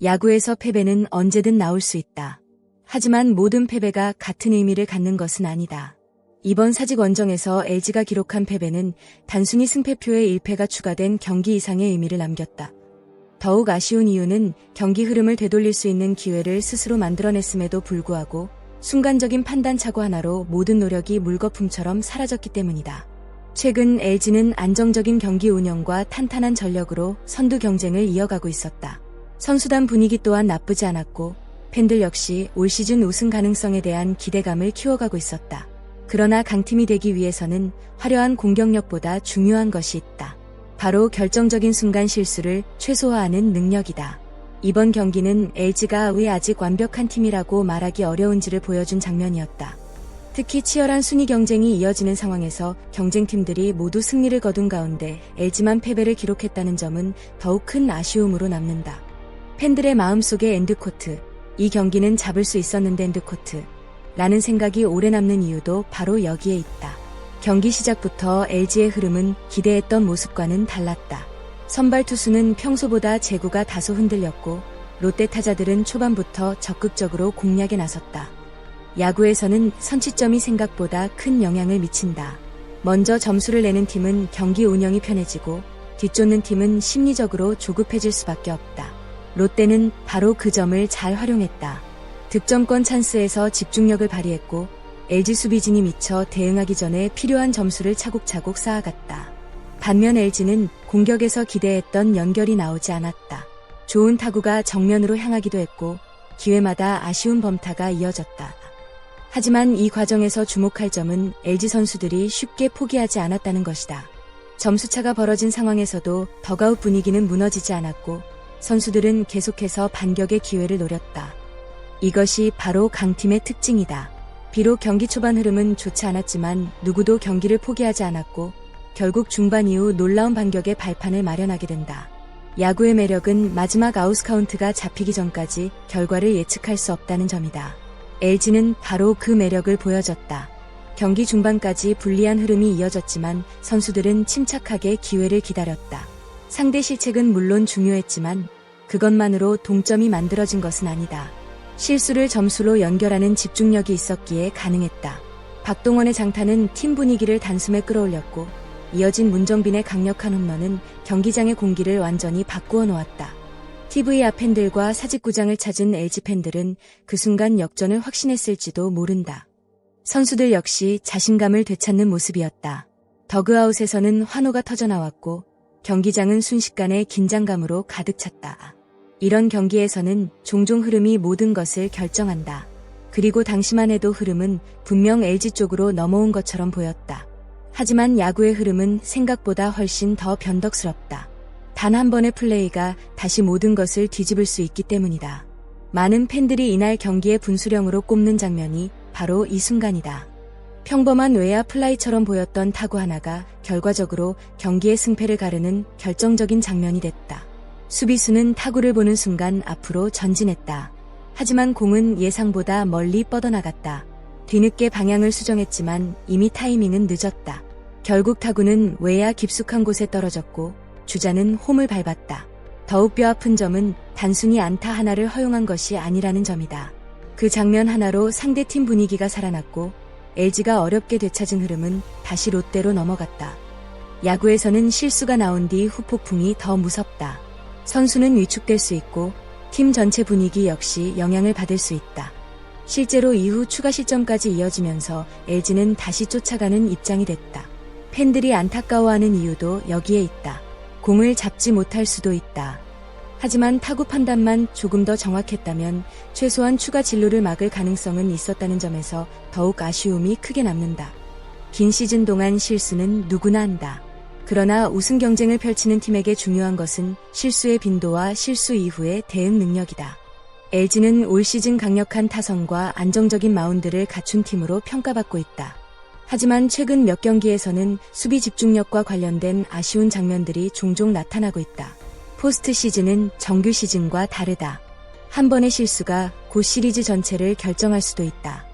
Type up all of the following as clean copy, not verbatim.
야구에서 패배는 언제든 나올 수 있다. 하지만 모든 패배가 같은 의미를 갖는 것은 아니다. 이번 사직 원정에서 LG가 기록한 패배는 단순히 승패표에 1패가 추가된 경기 이상의 의미를 남겼다. 더욱 아쉬운 이유는 경기 흐름을 되돌릴 수 있는 기회를 스스로 만들어냈음에도 불구하고 순간적인 판단착오 하나로 모든 노력이 물거품처럼 사라졌기 때문이다. 최근 LG는 안정적인 경기 운영과 탄탄한 전력으로 선두 경쟁을 이어가고 있었다. 선수단 분위기 또한 나쁘지 않았고 팬들 역시 올 시즌 우승 가능성에 대한 기대감을 키워가고 있었다. 그러나 강팀이 되기 위해서는 화려한 공격력보다 중요한 것이 있다. 바로 결정적인 순간 실수를 최소화하는 능력이다. 이번 경기는 LG가 왜 아직 완벽한 팀이라고 말하기 어려운지를 보여준 장면이었다. 특히 치열한 순위 경쟁이 이어지는 상황에서 경쟁팀들이 모두 승리를 거둔 가운데 LG만 패배를 기록했다는 점은 더욱 큰 아쉬움으로 남는다. 팬들의 마음속에 엔드코트, 이 경기는 잡을 수 있었는데 엔드코트 라는 생각이 오래 남는 이유도 바로 여기에 있다. 경기 시작부터 LG의 흐름은 기대했던 모습과는 달랐다. 선발 투수는 평소보다 제구가 다소 흔들렸고 롯데 타자들은 초반부터 적극적으로 공략에 나섰다. 야구에서는 선취점이 생각보다 큰 영향을 미친다. 먼저 점수를 내는 팀은 경기 운영이 편해지고 뒤쫓는 팀은 심리적으로 조급해질 수밖에 없다. 롯데는 바로 그 점을 잘 활용했다. 득점권 찬스에서 집중력을 발휘했고 LG 수비진이 미쳐 대응하기 전에 필요한 점수를 차곡차곡 쌓아갔다. 반면 LG는 공격에서 기대했던 연결이 나오지 않았다. 좋은 타구가 정면으로 향하기도 했고 기회마다 아쉬운 범타가 이어졌다. 하지만 이 과정에서 주목할 점은 LG 선수들이 쉽게 포기하지 않았다는 것이다. 점수차가 벌어진 상황에서도 더가웃 분위기는 무너지지 않았고 선수들은 계속해서 반격의 기회를 노렸다. 이것이 바로 강팀의 특징이다. 비록 경기 초반 흐름은 좋지 않았지만 누구도 경기를 포기하지 않았고 결국 중반 이후 놀라운 반격의 발판을 마련하게 된다. 야구의 매력은 마지막 아웃 카운트가 잡히기 전까지 결과를 예측할 수 없다는 점이다. LG는 바로 그 매력을 보여줬다. 경기 중반까지 불리한 흐름이 이어졌지만 선수들은 침착하게 기회를 기다렸다. 상대 실책은 물론 중요했지만 그것만으로 동점이 만들어진 것은 아니다. 실수를 점수로 연결하는 집중력이 있었기에 가능했다. 박동원의 장타는 팀 분위기를 단숨에 끌어올렸고 이어진 문정빈의 강력한 홈런은 경기장의 공기를 완전히 바꾸어 놓았다. TV 앞 팬들과 사직구장을 찾은 LG 팬들은 그 순간 역전을 확신했을지도 모른다. 선수들 역시 자신감을 되찾는 모습이었다. 더그아웃에서는 환호가 터져나왔고 경기장은 순식간에 긴장감으로 가득 찼다. 이런 경기에서는 종종 흐름이 모든 것을 결정한다. 그리고 당시만 해도 흐름은 분명 LG 쪽으로 넘어온 것처럼 보였다. 하지만 야구의 흐름은 생각보다 훨씬 더 변덕스럽다. 단 한 번의 플레이가 다시 모든 것을 뒤집을 수 있기 때문이다. 많은 팬들이 이날 경기의 분수령으로 꼽는 장면이 바로 이 순간이다. 평범한 외야 플라이처럼 보였던 타구 하나가 결과적으로 경기의 승패를 가르는 결정적인 장면이 됐다. 수비수는 타구를 보는 순간 앞으로 전진했다. 하지만 공은 예상보다 멀리 뻗어나갔다. 뒤늦게 방향을 수정했지만 이미 타이밍은 늦었다. 결국 타구는 외야 깊숙한 곳에 떨어졌고 주자는 홈을 밟았다. 더욱 뼈아픈 점은 단순히 안타 하나를 허용한 것이 아니라는 점이다. 그 장면 하나로 상대팀 분위기가 살아났고 LG가 어렵게 되찾은 흐름은 다시 롯데로 넘어갔다. 야구에서는 실수가 나온 뒤 후폭풍이 더 무섭다. 선수는 위축될 수 있고 팀 전체 분위기 역시 영향을 받을 수 있다. 실제로 이후 추가 실점까지 이어지면서 LG는 다시 쫓아가는 입장이 됐다. 팬들이 안타까워하는 이유도 여기에 있다. 공을 잡지 못할 수도 있다. 하지만 타구 판단만 조금 더 정확했다면 최소한 추가 진루를 막을 가능성은 있었다는 점에서 더욱 아쉬움이 크게 남는다. 긴 시즌 동안 실수는 누구나 한다. 그러나 우승 경쟁을 펼치는 팀에게 중요한 것은 실수의 빈도와 실수 이후의 대응 능력이다. LG는 올 시즌 강력한 타선과 안정적인 마운드를 갖춘 팀으로 평가받고 있다. 하지만 최근 몇 경기에서는 수비 집중력과 관련된 아쉬운 장면들이 종종 나타나고 있다. 포스트 시즌은 정규 시즌과 다르다. 한 번의 실수가 곧 시리즈 전체를 결정할 수도 있다.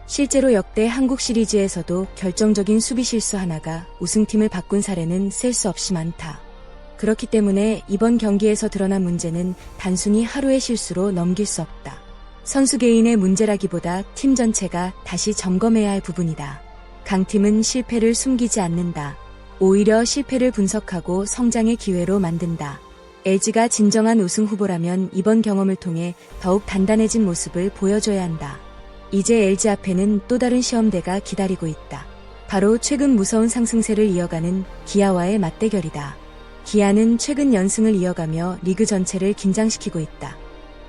실제로 역대 한국 시리즈에서도 결정적인 수비 실수 하나가 우승팀을 바꾼 사례는 셀 수 없이 많다. 그렇기 때문에 이번 경기에서 드러난 문제는 단순히 하루의 실수로 넘길 수 없다. 선수 개인의 문제라기보다 팀 전체가 다시 점검해야 할 부분이다. 강팀은 실패를 숨기지 않는다. 오히려 실패를 분석하고 성장의 기회로 만든다. LG가 진정한 우승 후보라면 이번 경험을 통해 더욱 단단해진 모습을 보여줘야 한다. 이제 LG 앞에는 또 다른 시험대가 기다리고 있다. 바로 최근 무서운 상승세를 이어가는 기아와의 맞대결이다. 기아는 최근 연승을 이어가며 리그 전체를 긴장시키고 있다.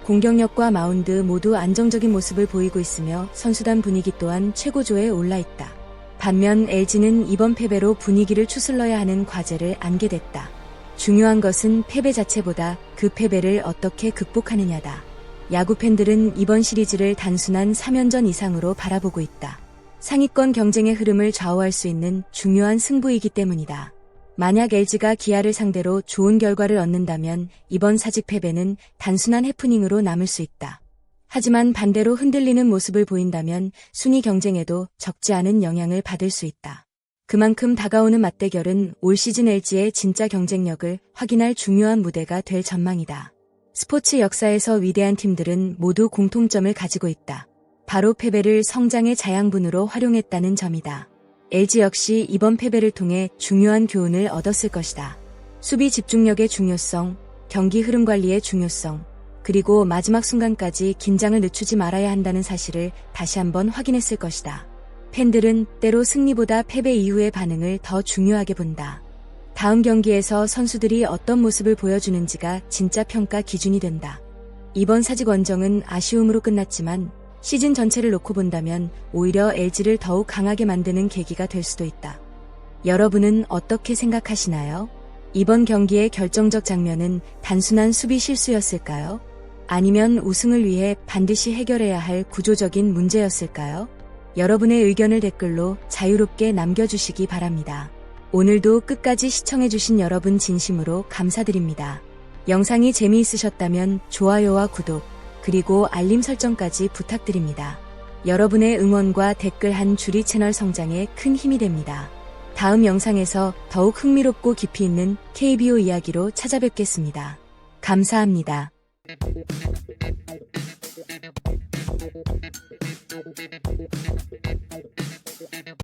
공격력과 마운드 모두 안정적인 모습을 보이고 있으며 선수단 분위기 또한 최고조에 올라 있다. 반면 LG는 이번 패배로 분위기를 추슬러야 하는 과제를 안게 됐다. 중요한 것은 패배 자체보다 그 패배를 어떻게 극복하느냐다. 야구 팬들은 이번 시리즈를 단순한 3연전 이상으로 바라보고 있다. 상위권 경쟁의 흐름을 좌우할 수 있는 중요한 승부이기 때문이다. 만약 LG가 기아를 상대로 좋은 결과를 얻는다면 이번 사직 패배는 단순한 해프닝으로 남을 수 있다. 하지만 반대로 흔들리는 모습을 보인다면 순위 경쟁에도 적지 않은 영향을 받을 수 있다. 그만큼 다가오는 맞대결은 올 시즌 LG의 진짜 경쟁력을 확인할 중요한 무대가 될 전망이다. 스포츠 역사에서 위대한 팀들은 모두 공통점을 가지고 있다. 바로 패배를 성장의 자양분으로 활용했다는 점이다. LG 역시 이번 패배를 통해 중요한 교훈을 얻었을 것이다. 수비 집중력의 중요성, 경기 흐름 관리의 중요성, 그리고 마지막 순간까지 긴장을 늦추지 말아야 한다는 사실을 다시 한번 확인했을 것이다. 팬들은 때로 승리보다 패배 이후의 반응을 더 중요하게 본다. 다음 경기에서 선수들이 어떤 모습을 보여주는지가 진짜 평가 기준이 된다. 이번 사직 원정은 아쉬움으로 끝났지만 시즌 전체를 놓고 본다면 오히려 LG를 더욱 강하게 만드는 계기가 될 수도 있다. 여러분은 어떻게 생각하시나요? 이번 경기의 결정적 장면은 단순한 수비 실수였을까요? 아니면 우승을 위해 반드시 해결해야 할 구조적인 문제였을까요? 여러분의 의견을 댓글로 자유롭게 남겨주시기 바랍니다. 오늘도 끝까지 시청해주신 여러분 진심으로 감사드립니다. 영상이 재미있으셨다면 좋아요와 구독, 그리고 알림 설정까지 부탁드립니다. 여러분의 응원과 댓글 한 줄이 채널 성장에 큰 힘이 됩니다. 다음 영상에서 더욱 흥미롭고 깊이 있는 KBO 이야기로 찾아뵙겠습니다. 감사합니다.